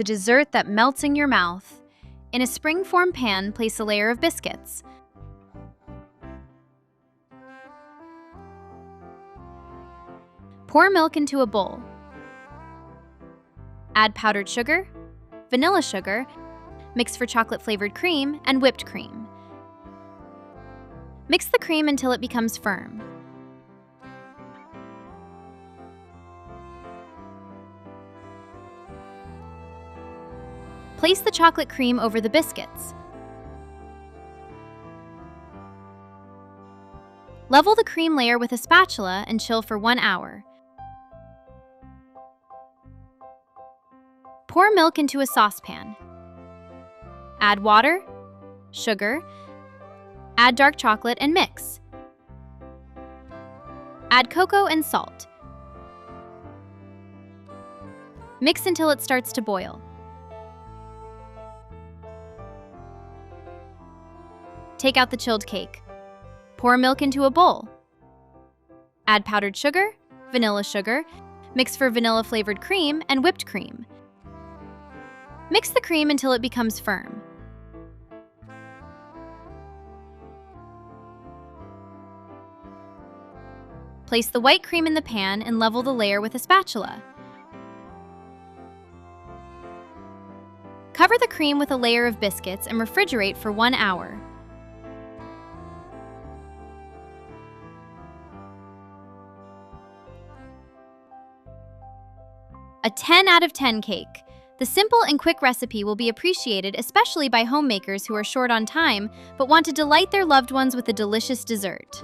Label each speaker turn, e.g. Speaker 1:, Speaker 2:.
Speaker 1: the dessert that melts in your mouth. In a springform pan, place a layer of biscuits. Pour milk into a bowl. Add powdered sugar, vanilla sugar, mix for chocolate-flavored cream, and whipped cream. Mix the cream until it becomes firm. Place the chocolate cream over the biscuits. Level the cream layer with a spatula and chill for 1 hour. Pour milk into a saucepan. Add water, sugar, add dark chocolate and mix. Add cocoa and salt. Mix until it starts to boil. Take out the chilled cake. Pour milk into a bowl. Add powdered sugar, vanilla sugar, mix for vanilla-flavored cream and whipped cream. Mix the cream until it becomes firm. Place the white cream in the pan and level the layer with a spatula. Cover the cream with a layer of biscuits and refrigerate for 1 hour. A 10 out of 10 cake. The simple and quick recipe will be appreciated especially by homemakers who are short on time but want to delight their loved ones with a delicious dessert.